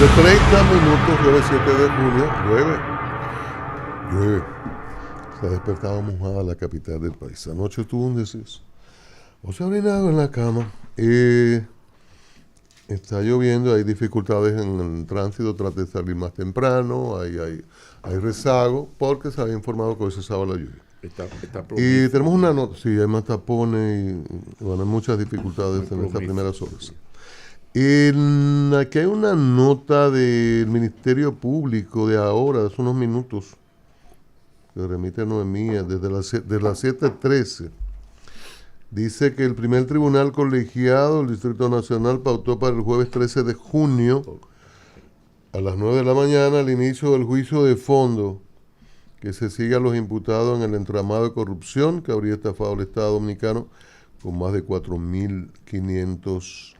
De 30 minutos, llueve 7 de junio, llueve. Se ha despertado mojada la capital del país. Anoche tuvo un deceso. O se ha orinado en la cama. Está lloviendo, hay dificultades en el tránsito, trate de salir más temprano, hay rezago, porque se había informado que hoy cesaba la lluvia. Y tenemos una nota, sí, hay más tapones y bueno, hay muchas dificultades en estas primeras horas. Aquí hay una nota del Ministerio Público de ahora, de hace unos minutos, que remite a Noemí, desde las 7:13. Dice que el primer tribunal colegiado del Distrito Nacional pautó para el jueves 13 de junio a las 9 de la mañana el inicio del juicio de fondo que se sigue a los imputados en el entramado de corrupción que habría estafado al Estado Dominicano con más de 4.500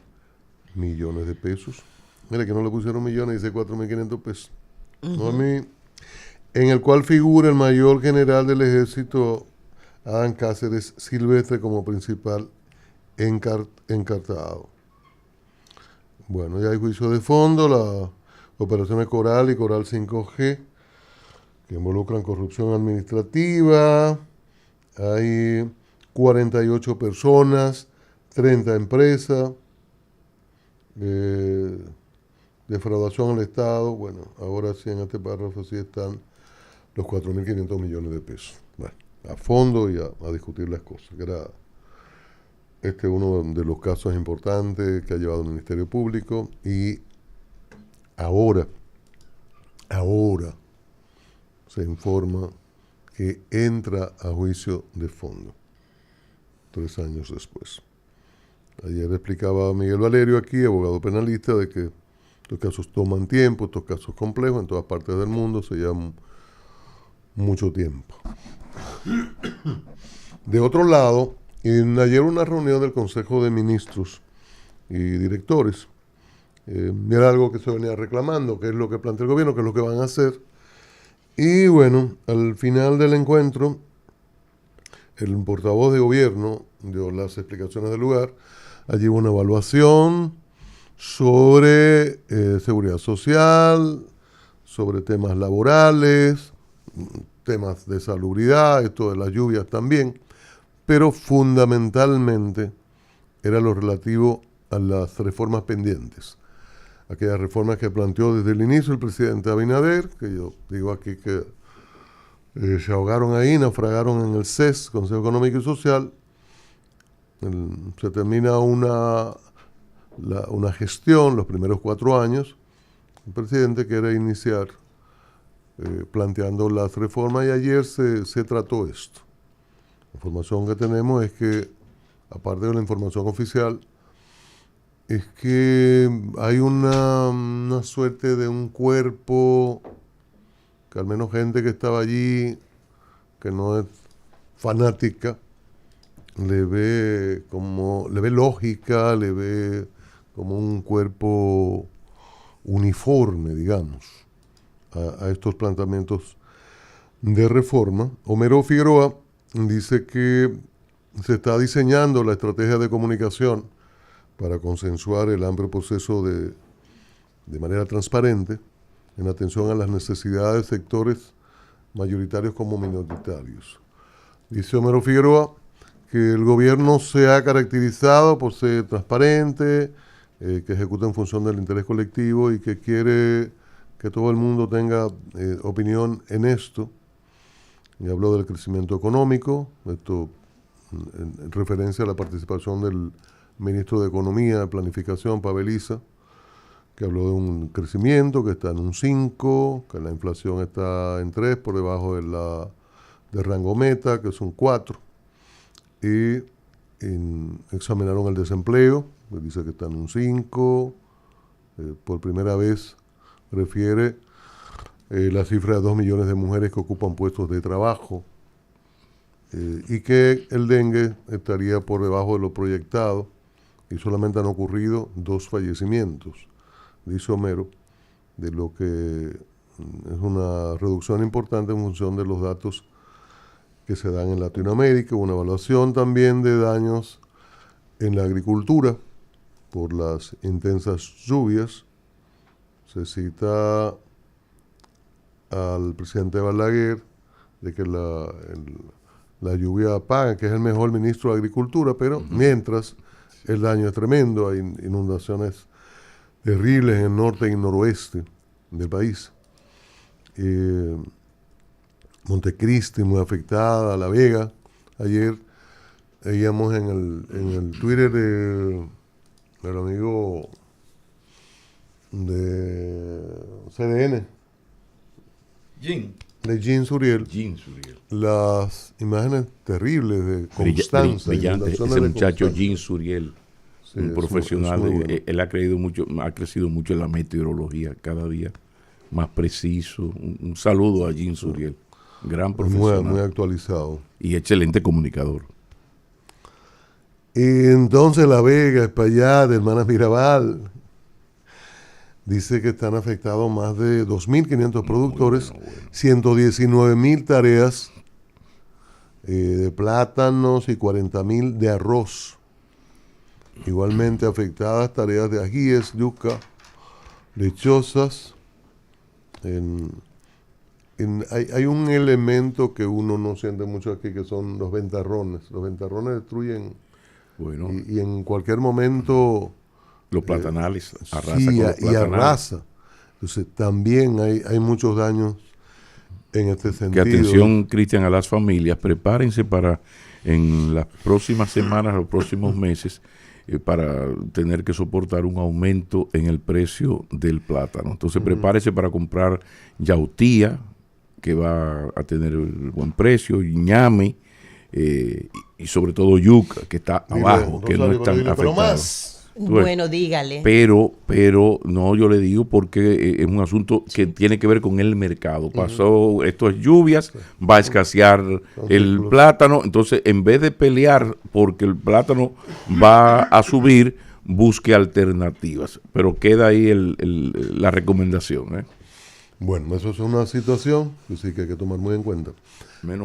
millones de pesos. Mira que no le pusieron millones, dice 4.500 pesos. Uh-huh. No, a mí, en el cual figura el mayor general del ejército, Adán Cáceres Silvestre, como principal encartado. Bueno, ya hay juicio de fondo, las operaciones Coral y Coral 5G, que involucran corrupción administrativa. Hay 48 personas, 30 empresas, defraudación al Estado. Bueno, ahora sí en este párrafo sí están los 4.500 millones de pesos. Bueno, a fondo y a discutir las cosas. Que era uno de los casos importantes que ha llevado el Ministerio Público. Y ahora se informa que entra a juicio de fondo 3 años después. Ayer explicaba Miguel Valerio aquí, abogado penalista, de que estos casos toman tiempo, estos casos complejos en todas partes del mundo se llevan mucho tiempo. De otro lado, ayer una reunión del Consejo de Ministros y Directores, era algo que se venía reclamando, que es lo que plantea el gobierno, que es lo que van a hacer. Y bueno, al final del encuentro, el portavoz de gobierno dio las explicaciones del lugar. Allí hubo una evaluación sobre seguridad social, sobre temas laborales, temas de salubridad, esto de las lluvias también, pero fundamentalmente era lo relativo a las reformas pendientes. Aquellas reformas que planteó desde el inicio el presidente Abinader, que yo digo aquí que se ahogaron ahí, naufragaron en el CES, Consejo Económico y Social. Se termina una gestión, los primeros 4 años. El presidente quiere iniciar planteando las reformas y ayer se trató esto. La información que tenemos es que, aparte de la información oficial, es que hay una suerte de un cuerpo que al menos gente que estaba allí, que no es fanática, le ve lógica, le ve como un cuerpo uniforme, digamos, a estos planteamientos de reforma. Homero Figueroa dice que se está diseñando la estrategia de comunicación para consensuar el amplio proceso de manera transparente en atención a las necesidades de sectores mayoritarios como minoritarios. Dice Homero Figueroa que el gobierno se ha caracterizado por ser transparente, que ejecuta en función del interés colectivo y que quiere que todo el mundo tenga opinión en esto. Y habló del crecimiento económico, esto en referencia a la participación del ministro de Economía, de Planificación, Paveliza, que habló de un crecimiento que está en un 5, que la inflación está en 3, por debajo del rango meta, que es un 4. Y examinaron el desempleo, que dice que está en un 5. Por primera vez refiere la cifra de 2 millones de mujeres que ocupan puestos de trabajo, y que el dengue estaría por debajo de lo proyectado y solamente han ocurrido 2 fallecimientos, dice Homero, de lo que es una reducción importante en función de los datos que se dan en Latinoamérica. Una evaluación también de daños en la agricultura por las intensas lluvias. se cita al presidente Balaguer de que la lluvia paga, que es el mejor ministro de Agricultura, pero mientras el daño es tremendo, hay inundaciones terribles en el norte y el noroeste del país. Montecristi muy afectada, La Vega. Ayer veíamos en el Twitter del amigo de CDN, de Jean Suriel, las imágenes terribles de Constanza. Brillante, ese muchacho Jean Suriel, sí, un profesional. Él ha crecido mucho en la meteorología, cada día más preciso. Un saludo a Jean Suriel, gran profesional. Muy actualizado. Y excelente comunicador. Y entonces La Vega, Espaillat, Hermanas Mirabal, dice que están afectados más de 2.500 productores, bueno. 119.000 tareas de plátanos y 40.000 de arroz. Igualmente afectadas tareas de ajíes, yuca, lechosas. Hay un elemento que uno no siente mucho aquí, que son los ventarrones. Los ventarrones destruyen, bueno, y en cualquier momento... Los platanales, arrasa sí, con los platanales. Y arrasa. Entonces también hay muchos daños en este sentido. Que atención, Cristian, a las familias, prepárense para en las próximas semanas, los próximos meses, para tener que soportar un aumento en el precio del plátano. Entonces prepárese para comprar yautía, que va a tener buen precio, ñame, y sobre todo yuca, que está abajo, que no es tan afectado. Bueno, dígale. Pero no, yo le digo porque es un asunto que tiene que ver con el mercado. Pasó estas lluvias, va a escasear el plátano. Entonces, en vez de pelear porque el plátano va a subir, busque alternativas. Pero queda ahí la recomendación, ¿eh? Bueno, eso es una situación que sí que hay que tomar muy en cuenta.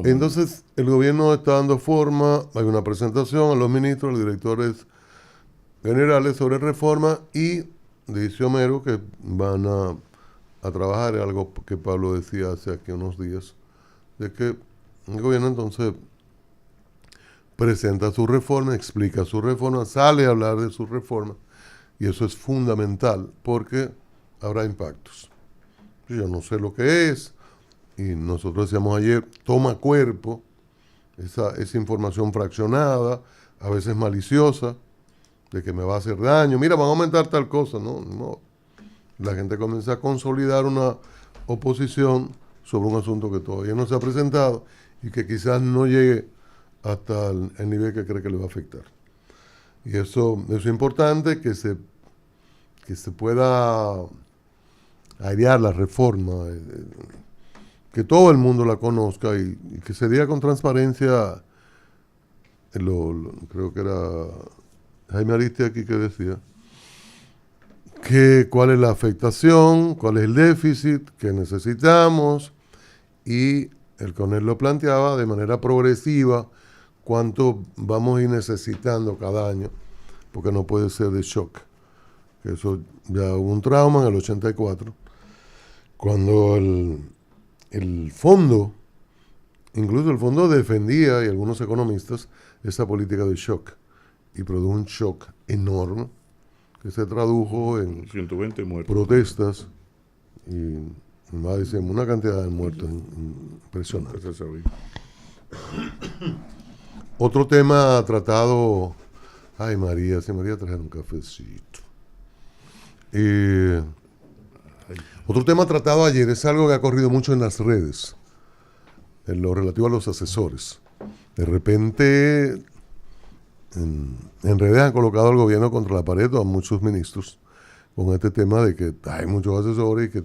Entonces, el gobierno está dando forma, hay una presentación a los ministros, a los directores generales sobre reforma, y dice Homero que van a trabajar en algo que Pablo decía hace aquí unos días, de que el gobierno entonces presenta su reforma, explica su reforma, sale a hablar de su reforma, y eso es fundamental porque habrá impactos. Yo no sé lo que es, y nosotros decíamos ayer, toma cuerpo esa información fraccionada, a veces maliciosa, de que me va a hacer daño, mira, van a aumentar tal cosa, no. La gente comienza a consolidar una oposición sobre un asunto que todavía no se ha presentado y que quizás no llegue hasta el nivel que cree que le va a afectar. Y eso es importante, que se pueda airear la reforma, que todo el mundo la conozca y que se diga con transparencia, creo que era Jaime Aristia aquí que decía, cuál es la afectación, cuál es el déficit que necesitamos, y el CONER lo planteaba de manera progresiva, cuánto vamos a ir necesitando cada año, porque no puede ser de shock. Que eso ya hubo un trauma en el 84, cuando el fondo, incluso el fondo defendía, y algunos economistas, esa política de shock, y produjo un shock enorme que se tradujo en 120 muertos, protestas y una cantidad de muertos impresionante. Otro tema tratado, ay María, si María trajera un cafecito. Otro tema tratado ayer es algo que ha corrido mucho en las redes, en lo relativo a los asesores. De repente, en redes han colocado al gobierno contra la pared a muchos ministros con este tema de que hay muchos asesores que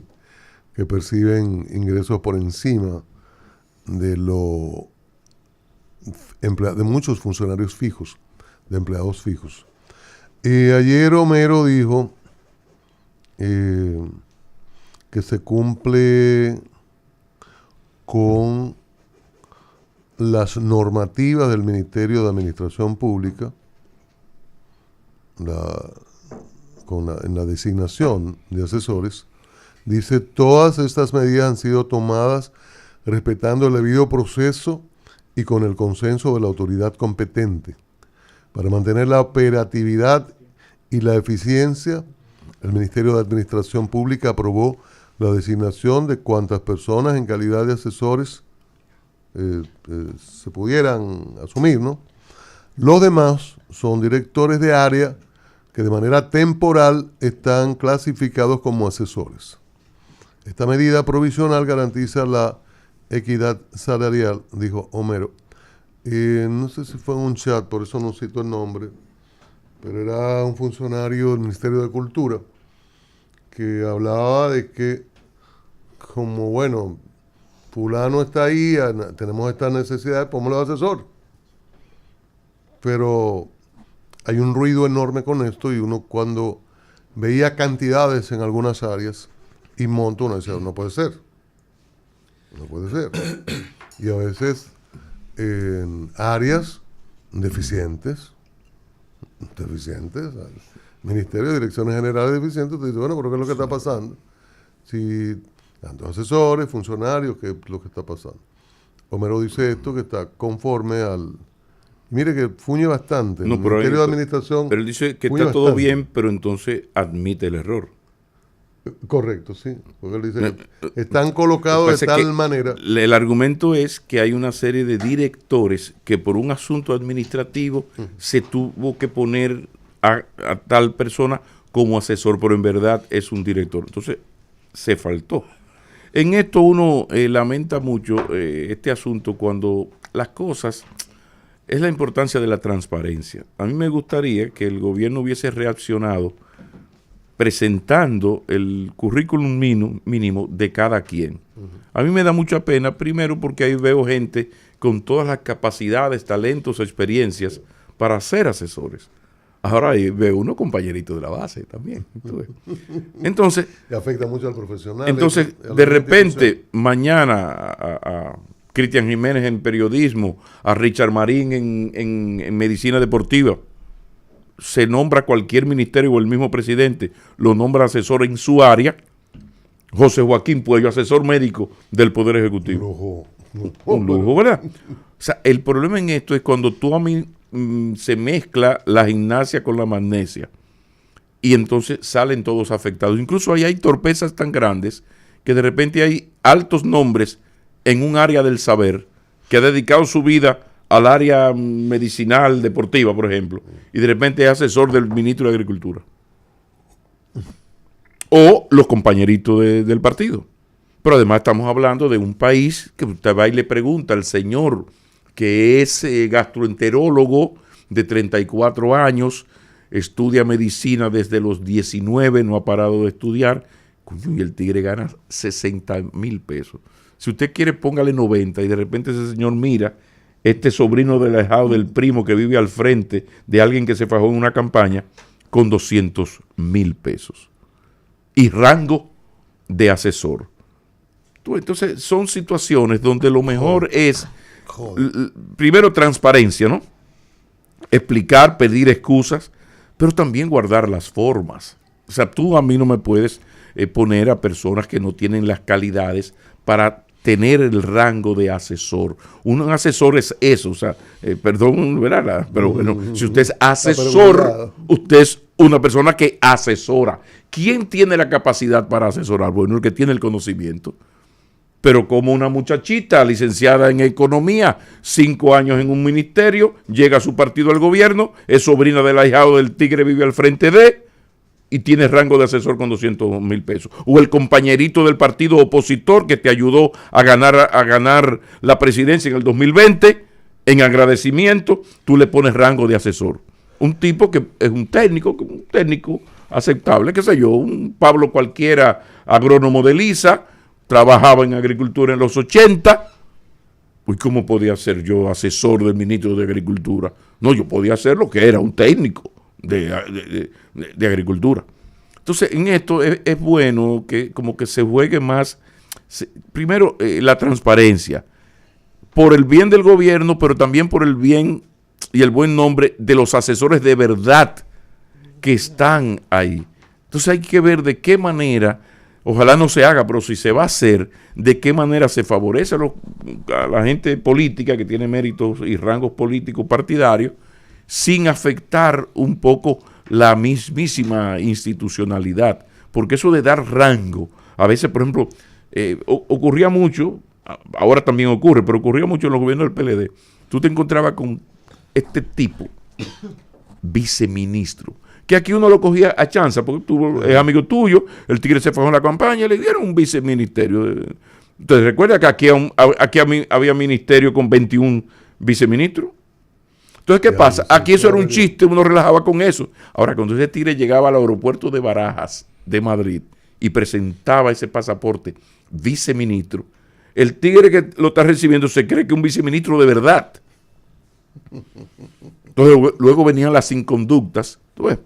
perciben ingresos por encima de de muchos funcionarios fijos, de empleados fijos. Ayer Homero dijo que se cumple con las normativas del Ministerio de Administración Pública en la designación de asesores, Dice, todas estas medidas han sido tomadas respetando el debido proceso y con el consenso de la autoridad competente. Para mantener la operatividad y la eficiencia, el Ministerio de Administración Pública aprobó la designación de cuantas personas en calidad de asesores se pudieran asumir, ¿no? Los demás son directores de área que de manera temporal están clasificados como asesores. Esta medida provisional garantiza la equidad salarial, dijo Homero. No sé si fue en un chat, por eso no cito el nombre, pero era un funcionario del Ministerio de Cultura que hablaba de que, como bueno, fulano está ahí, tenemos esta necesidad, póngalo de asesor. Pero hay un ruido enorme con esto y uno cuando veía cantidades en algunas áreas y monto, uno decía, no puede ser. No puede ser. Y a veces en áreas deficientes, al Ministerio de Direcciones Generales deficientes, te dice, bueno, pero ¿qué es lo que está pasando? Si tantos asesores, funcionarios, ¿qué es lo que está pasando? Homero dice esto, que está conforme al... Mire que fuñe bastante. No, el Ministerio de Administración... Pero él dice que está todo bien, pero entonces admite el error. Correcto, sí. Porque él dice que están colocados de tal manera... El argumento es que hay una serie de directores que por un asunto administrativo se tuvo que poner a tal persona como asesor, pero en verdad es un director. Entonces, se faltó. En esto uno lamenta mucho este asunto cuando las cosas... Es la importancia de la transparencia. A mí me gustaría que el gobierno hubiese reaccionado presentando el currículum mínimo de cada quien. A mí me da mucha pena, primero porque ahí veo gente con todas las capacidades, talentos, experiencias para ser asesores. Ahora ahí veo unos compañeritos de la base también. Entonces, que afecta mucho al profesional. Entonces, de repente, mañana a Cristian Jiménez en periodismo, a Richard Marín en medicina deportiva, se nombra cualquier ministerio o el mismo presidente, lo nombra asesor en su área. José Joaquín Puello, asesor médico del Poder Ejecutivo. Un lujo, ¿verdad? O sea, el problema en esto es cuando tú a mí se mezcla la gimnasia con la magnesia y entonces salen todos afectados. Incluso ahí hay torpezas tan grandes que de repente hay altos nombres en un área del saber que ha dedicado su vida al área medicinal, deportiva, por ejemplo, y de repente es asesor del ministro de Agricultura. O los compañeritos del partido. Pero además estamos hablando de un país que usted va y le pregunta al señor que es gastroenterólogo de 34 años, estudia medicina desde los 19, no ha parado de estudiar, y el tigre gana 60,000 pesos. Si usted quiere, póngale 90 y de repente ese señor mira, este sobrino del ahijado del primo que vive al frente de alguien que se fajó en una campaña con 200,000 pesos. Y rango de asesor. Entonces son situaciones donde lo mejor es, primero, transparencia, ¿no? Explicar, pedir excusas, pero también guardar las formas. O sea, tú a mí no me puedes poner a personas que no tienen las calidades para tener el rango de asesor. Un asesor es eso, o sea, perdón, ¿verdad? Pero bueno, si usted es asesor, usted es una persona que asesora. ¿Quién tiene la capacidad para asesorar? Bueno, el que tiene el conocimiento. Pero como una muchachita licenciada en economía, 5 años en un ministerio, llega a su partido al gobierno, es sobrina del ahijado del tigre, vive al frente de, y tiene rango de asesor con 200,000 pesos. O el compañerito del partido opositor que te ayudó a ganar la presidencia en el 2020, en agradecimiento, tú le pones rango de asesor. Un tipo que es un técnico aceptable, qué sé yo, un Pablo cualquiera, agrónomo de Lisa, trabajaba en agricultura en los 80. Pues, ¿cómo podía ser yo asesor del ministro de Agricultura? No, yo podía ser lo que era, un técnico de agricultura. Entonces, en esto es bueno que como que se juegue más, primero, la transparencia, por el bien del gobierno, pero también por el bien y el buen nombre de los asesores de verdad que están ahí. Entonces hay que ver de qué manera Ojalá no se haga, pero si se va a hacer, ¿de qué manera se favorece a la gente política que tiene méritos y rangos políticos partidarios sin afectar un poco la mismísima institucionalidad? Porque eso de dar rango, a veces, por ejemplo, ocurría mucho, ahora también ocurre, pero ocurría mucho en los gobiernos del PLD. Tú te encontrabas con este tipo, viceministro, que aquí uno lo cogía a chanza, porque tú es amigo tuyo, el tigre se fue en la campaña y le dieron un viceministerio. Entonces, ¿recuerda que aquí había ministerio con 21 viceministros? Entonces, ¿qué pasa? Aquí eso era un chiste, uno relajaba con eso. Ahora, cuando ese tigre llegaba al aeropuerto de Barajas, de Madrid, y presentaba ese pasaporte viceministro, el tigre que lo está recibiendo se cree que es un viceministro de verdad. Entonces, luego venían las inconductas, ¿tú ves?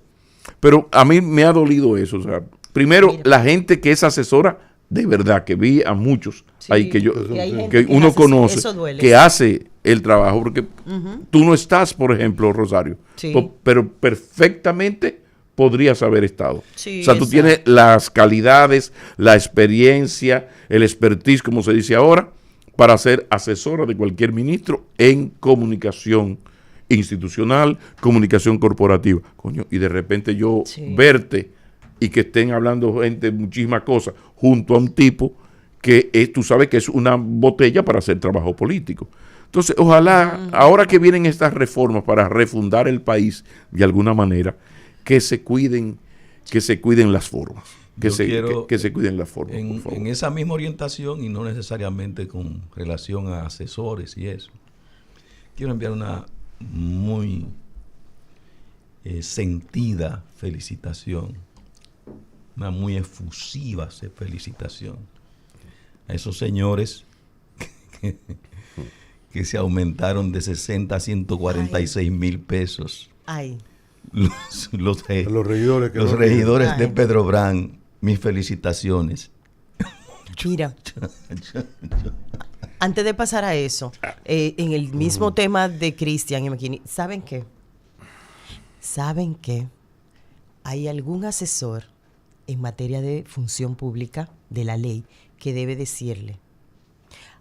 Pero a mí me ha dolido eso. O sea, primero, mira, la gente que es asesora, de verdad, que vi a muchos ahí que uno conoce, que hace el trabajo, porque tú no estás, por ejemplo, Rosario, pero perfectamente podrías haber estado. Sí, o sea, tú tienes las calidades, la experiencia, el expertise, como se dice ahora, para ser asesora de cualquier ministro en comunicación institucional, comunicación corporativa. Coño, y de repente yo verte y que estén hablando gente muchísimas cosas junto a un tipo que tú sabes que es una botella para hacer trabajo político. Entonces, ojalá, ahora que vienen estas reformas para refundar el país de alguna manera, que se cuiden las formas. Que se cuiden las formas, por favor. En esa misma orientación, y no necesariamente con relación a asesores y eso, quiero enviar una muy sentida felicitación, una muy efusiva felicitación a esos señores que se aumentaron de 60 a 146 mil pesos. Ay. Los regidores de Petrobran, mis felicitaciones. Mira, antes de pasar a eso, en el mismo tema de Cristian y McKinney, ¿saben qué? ¿Saben qué? Hay algún asesor en materia de función pública de la ley que debe decirle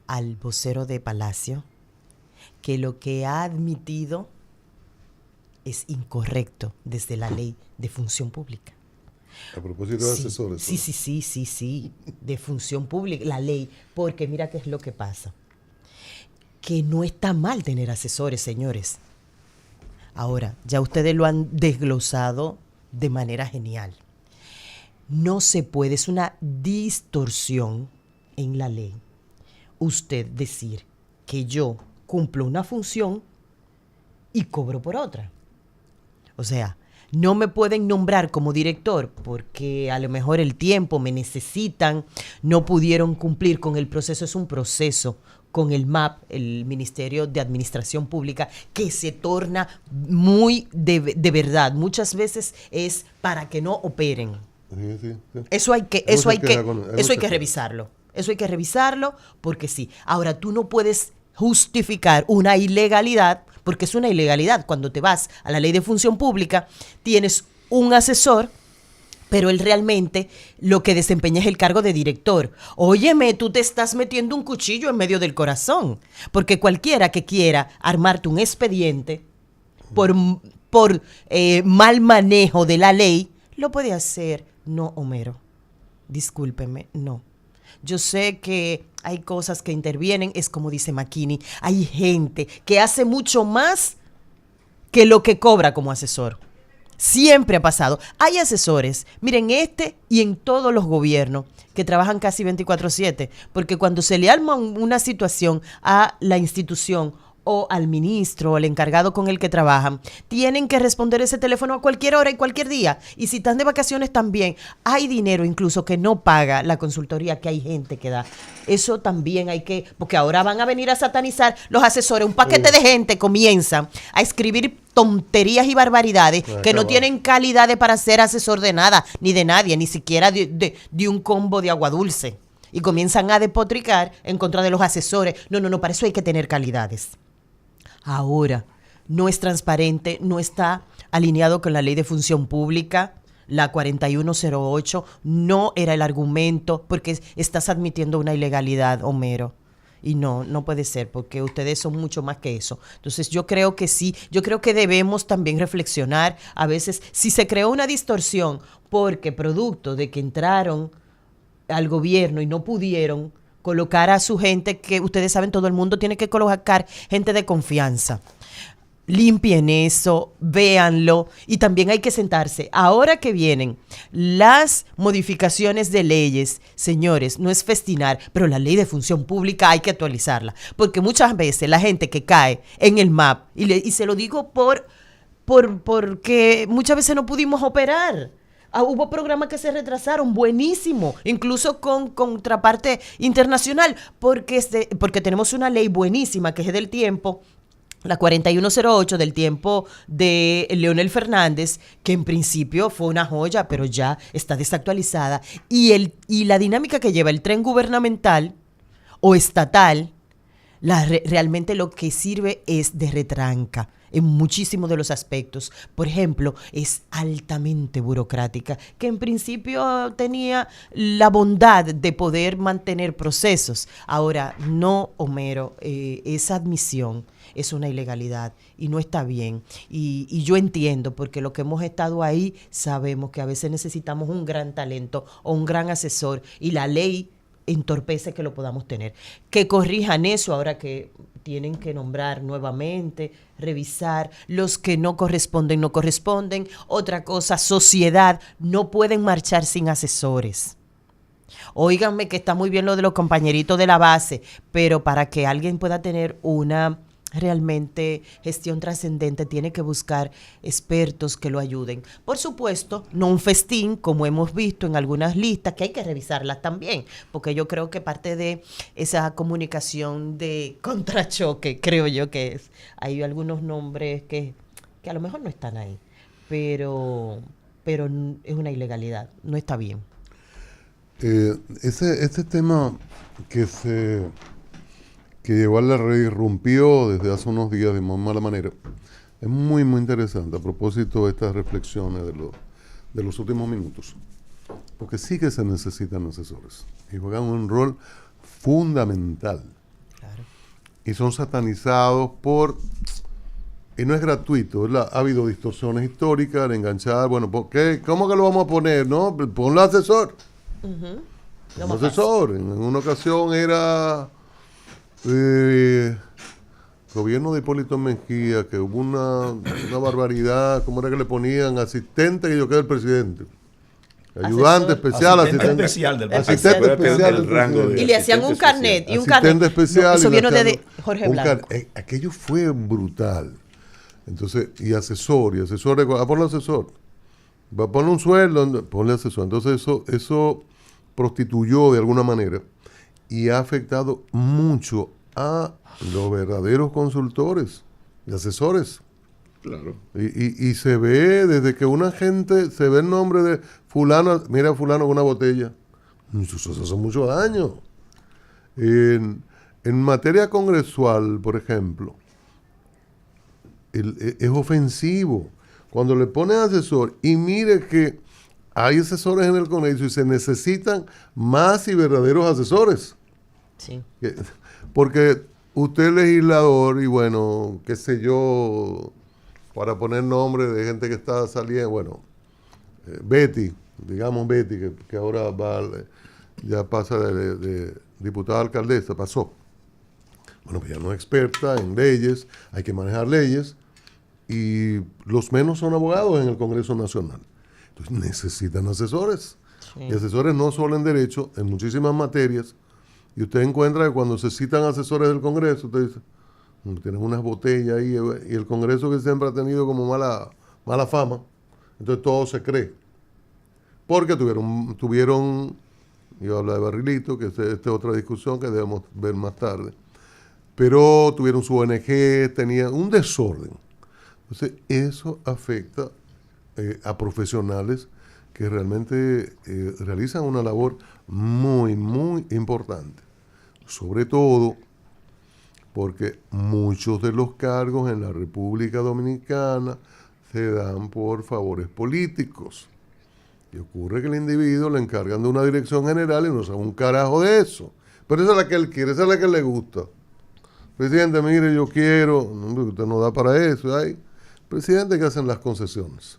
al vocero de Palacio que lo que ha admitido es incorrecto desde la ley de función pública. A propósito de asesores. Sí, de función pública, la ley, porque mira qué es lo que pasa. Que no está mal tener asesores, señores. Ahora, ya ustedes lo han desglosado de manera genial. No se puede, es una distorsión en la ley, usted decir que yo cumplo una función y cobro por otra. O sea, no me pueden nombrar como director porque a lo mejor el tiempo me necesitan, no pudieron cumplir con el proceso. Es un proceso con el MAP, el Ministerio de Administración Pública, que se torna muy de verdad. Muchas veces es para que no operen. Sí. Eso hay que revisarlo. Eso hay que revisarlo porque sí. Ahora, tú no puedes justificar una ilegalidad, porque es una ilegalidad. Cuando te vas a la ley de función pública, tienes un asesor, pero él realmente lo que desempeña es el cargo de director. Óyeme, tú te estás metiendo un cuchillo en medio del corazón, porque cualquiera que quiera armarte un expediente por mal manejo de la ley, lo puede hacer. No, Homero, discúlpeme, no. Yo sé que hay cosas que intervienen, es como dice McKinney, hay gente que hace mucho más que lo que cobra como asesor. Siempre ha pasado. Hay asesores, miren, y en todos los gobiernos, que trabajan casi 24/7, porque cuando se le arma una situación a la institución o al ministro o al encargado con el que trabajan, tienen que responder ese teléfono a cualquier hora y cualquier día. Y si están de vacaciones también, hay dinero incluso que no paga la consultoría que hay gente que da. Eso también hay que, porque ahora van a venir a satanizar los asesores. Un paquete de gente comienza a escribir tonterías y barbaridades que no tienen calidad para ser asesor de nada, ni de nadie, ni siquiera de un combo de agua dulce. Y comienzan a despotricar en contra de los asesores. No, para eso hay que tener calidades. Ahora, no es transparente, no está alineado con la ley de función pública, la 4108 no era el argumento, porque estás admitiendo una ilegalidad, Homero. Y no puede ser, porque ustedes son mucho más que eso. Entonces yo creo que sí, yo creo que debemos también reflexionar a veces si se creó una distorsión porque producto de que entraron al gobierno y no pudieron colocar a su gente, que ustedes saben, todo el mundo tiene que colocar gente de confianza. Limpien eso, véanlo, y también hay que sentarse. Ahora que vienen las modificaciones de leyes, señores, no es festinar, pero la ley de función pública hay que actualizarla, porque muchas veces la gente que cae en el MAP, y se lo digo porque muchas veces no pudimos operar. Hubo programas que se retrasaron, buenísimo, incluso con contraparte internacional, porque tenemos una ley buenísima que es del tiempo, la 4108 del tiempo de Leonel Fernández, que en principio fue una joya, pero ya está desactualizada. Y la dinámica que lleva el tren gubernamental o estatal, realmente lo que sirve es de retranca en muchísimos de los aspectos. Por ejemplo, es altamente burocrática, que en principio tenía la bondad de poder mantener procesos. Ahora, no, Homero, esa admisión es una ilegalidad y no está bien. Y yo entiendo, porque lo que hemos estado ahí sabemos que a veces necesitamos un gran talento o un gran asesor, y la ley entorpece que lo podamos tener. Que corrijan eso ahora que tienen que nombrar nuevamente, revisar, los que no corresponden, no corresponden. Otra cosa, sociedad, no pueden marchar sin asesores. Óiganme que está muy bien lo de los compañeritos de la base, pero para que alguien pueda tener una realmente gestión trascendente, tiene que buscar expertos que lo ayuden. Por supuesto, no un festín, como hemos visto en algunas listas, que hay que revisarlas también, porque yo creo que parte de esa comunicación de contrachoque, creo yo que es, hay algunos nombres que a lo mejor no están ahí, pero es una ilegalidad, no está bien. Este tema que llegó a la red, irrumpió desde hace unos días de muy mala manera, es muy, muy interesante a propósito de estas reflexiones de los últimos minutos, porque sí que se necesitan asesores y juegan un rol fundamental. Claro. Y son satanizados y no es gratuito, ¿verdad? Ha habido distorsiones históricas, de enganchar, bueno, ¿por qué? ¿Cómo que lo vamos a poner? No, ponlo asesor. Uh-huh. Asesor, en una ocasión era gobierno de Hipólito Mejía, que hubo una barbaridad, ¿cómo era que le ponían? Asistente, que yo quedé el presidente. Ayudante especial, asistente especial del presidente. Asistente especial del rango presidente. Y le hacían un carnet. Y un Asistente carnet. especial. No, eso y vino le hacían de Jorge Blanco. Aquello fue brutal. Entonces, y asesor, ponle asesor. Va a poner un sueldo, ponle asesor. Entonces, eso prostituyó de alguna manera y ha afectado mucho a los verdaderos consultores y asesores. Claro. Y se ve desde que una gente, se ve el nombre de fulano, mira fulano con una botella. Eso hace muchos años. En materia congresual, por ejemplo, es ofensivo. Cuando le ponen asesor, y mire que hay asesores en el Congreso y se necesitan más y verdaderos asesores. Sí. Porque usted es legislador y bueno, qué sé yo, para poner nombre de gente que está saliendo, bueno, Betty, digamos Betty, que ahora ya pasa de diputada a alcaldesa, pasó. Bueno, pues ya no es experta en leyes, hay que manejar leyes, y los menos son abogados en el Congreso Nacional. Entonces necesitan asesores. Sí. Y asesores no solo en derecho, en muchísimas materias. Y usted encuentra que cuando se citan asesores del Congreso, usted dice, tienen unas botellas ahí, y el Congreso que siempre ha tenido como mala fama, entonces todo se cree. Porque tuvieron, yo hablo de Barrilito, que esta es otra discusión que debemos ver más tarde, pero tuvieron su ONG, tenían un desorden. Entonces eso afecta a profesionales que realmente realizan una labor muy, muy importante. Sobre todo porque muchos de los cargos en la República Dominicana se dan por favores políticos. Y ocurre que el individuo le encargan de una dirección general y no sabe un carajo de eso. Pero esa es la que él quiere, esa es la que le gusta. Presidente, mire, yo quiero, no, usted no da para eso. Hay presidentes que hacen las concesiones.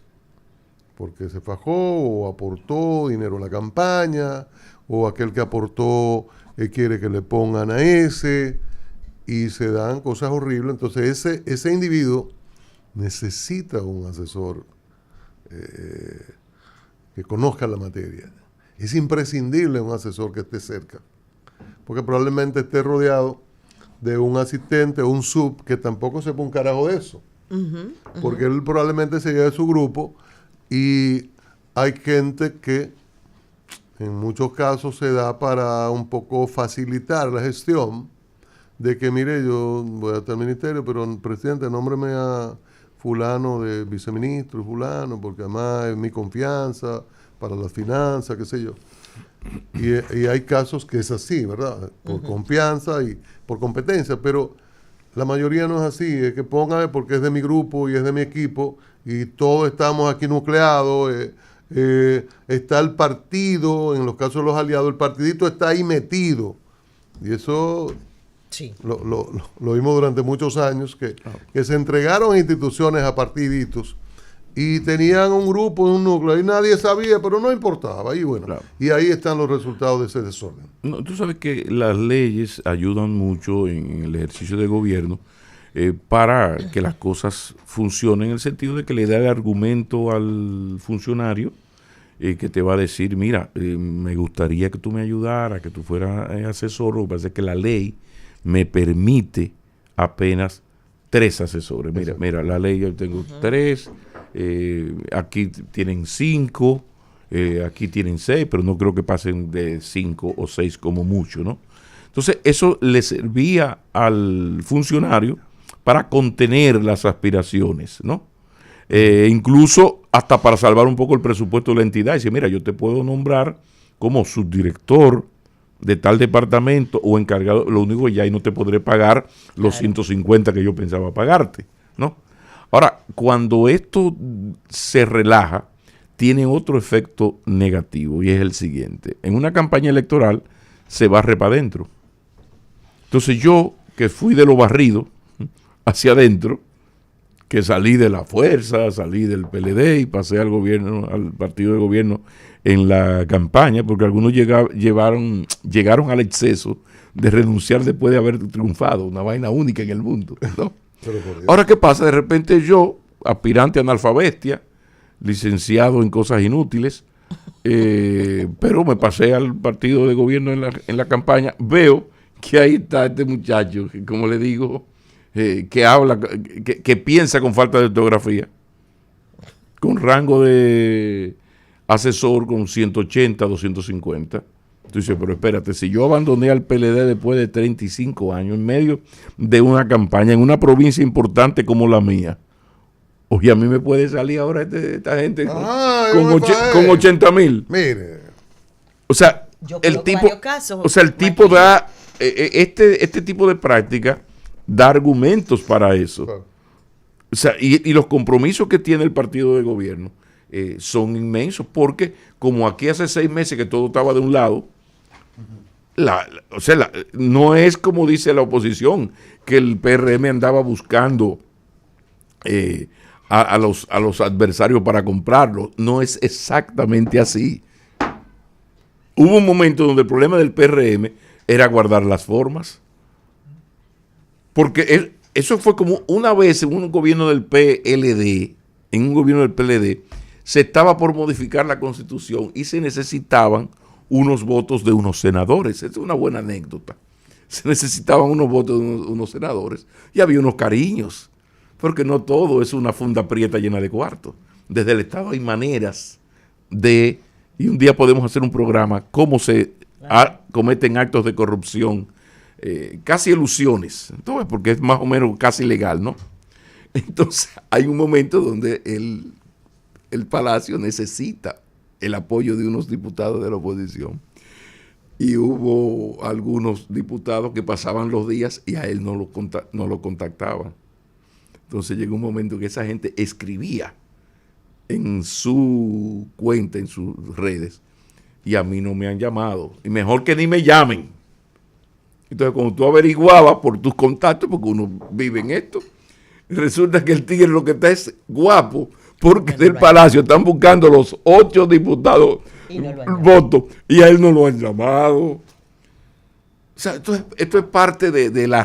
Porque se fajó o aportó dinero a la campaña, o aquel que aportó quiere que le pongan a ese, y se dan cosas horribles. Entonces ese individuo necesita un asesor que conozca la materia. Es imprescindible un asesor que esté cerca, porque probablemente esté rodeado de un asistente o un sub que tampoco sepa un carajo de eso, porque él probablemente se lleve su grupo, y hay gente que en muchos casos se da para un poco facilitar la gestión de que, mire, yo voy a estar al ministerio, pero presidente, nómbreme a fulano de viceministro, fulano, porque además es mi confianza para las finanzas, qué sé yo. Y hay casos que es así, ¿verdad? Por confianza y por competencia, pero la mayoría no es así, es que póngame porque es de mi grupo y es de mi equipo y todos estamos aquí nucleados, está el partido, en los casos de los aliados, el partidito está ahí metido. Y eso Sí. lo vimos durante muchos años, que se entregaron instituciones a partiditos y tenían un grupo, un núcleo, y nadie sabía, pero no importaba. Y bueno, Claro. y ahí están los resultados de ese desorden. No, tú sabes que las leyes ayudan mucho en el ejercicio de gobierno para que las cosas funcionen, en el sentido de que le da el argumento al funcionario que te va a decir, mira, me gustaría que tú me ayudaras, que tú fueras asesor. Lo que pasa es que la ley me permite apenas 3 asesores. Mira, la ley yo tengo 3, aquí tienen 5, aquí tienen 6, pero no creo que pasen de 5 o 6 como mucho, ¿no? Entonces, eso le servía al funcionario para contener las aspiraciones, ¿no? Incluso hasta para salvar un poco el presupuesto de la entidad. Y dice, mira, yo te puedo nombrar como subdirector de tal departamento o encargado, lo único que ya ahí no te podré pagar los 150 que yo pensaba pagarte, ¿no? Ahora, cuando esto se relaja, tiene otro efecto negativo, y es el siguiente. En una campaña electoral se barre para adentro. Entonces yo, que fui de lo barrido hacia adentro, que salí de la fuerza, salí del PLD y pasé al gobierno, al partido de gobierno en la campaña, porque algunos llegaron al exceso de renunciar después de haber triunfado, una vaina única en el mundo, ¿no? Ahora, ¿qué pasa? De repente yo, aspirante a analfabestia, licenciado en cosas inútiles, pero me pasé al partido de gobierno en la campaña, veo que ahí está este muchacho, que como le digo, que habla, que piensa con falta de ortografía, con rango de asesor con 180, 250. Tú dices, pero espérate, si yo abandoné al PLD después de 35 años, en medio de una campaña, en una provincia importante como la mía, oye, a mí me puede salir ahora esta gente con 80,000. Mire. O sea, Yo el conozco tipo, varios casos, o sea, el tipo da, este tipo de práctica da argumentos para eso. Claro. O sea, y los compromisos que tiene el partido de gobierno son inmensos, porque como aquí hace 6 meses que todo estaba de un lado, no es como dice la oposición, que el PRM andaba buscando a los adversarios para comprarlo. No es exactamente así. Hubo un momento donde el problema del PRM era guardar las formas, porque eso fue como una vez en un gobierno del PLD, se estaba por modificar la Constitución y se necesitaban unos votos de unos senadores. Esa es una buena anécdota. Se necesitaban unos votos de unos senadores y había unos cariños, porque no todo es una funda prieta llena de cuartos. Desde el Estado hay maneras de, y un día podemos hacer un programa, cómo se cometen actos de corrupción, casi ilusiones, entonces, porque es más o menos casi legal, ¿no? Entonces hay un momento donde el Palacio necesita el apoyo de unos diputados de la oposición, y hubo algunos diputados que pasaban los días y a él no lo contactaban. Entonces llegó un momento que esa gente escribía en su cuenta, en sus redes, y a mí no me han llamado. Y mejor que ni me llamen. Entonces, cuando tú averiguabas por tus contactos, porque uno vive en esto, resulta que el tigre lo que está es guapo, porque del Palacio están buscando los 8 diputados votos, y a él no lo han llamado. O sea, esto es parte de la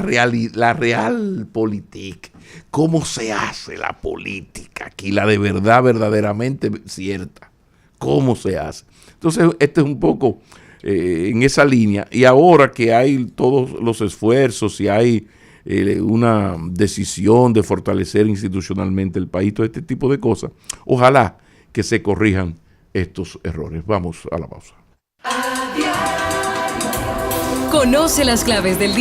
realpolitik. ¿Cómo se hace la política aquí? La de verdad, verdaderamente cierta. ¿Cómo se hace? Entonces, este es un poco en esa línea. Y ahora que hay todos los esfuerzos y hay una decisión de fortalecer institucionalmente el país, todo este tipo de cosas, ojalá que se corrijan estos errores. Vamos a la pausa. Conoce las claves del día.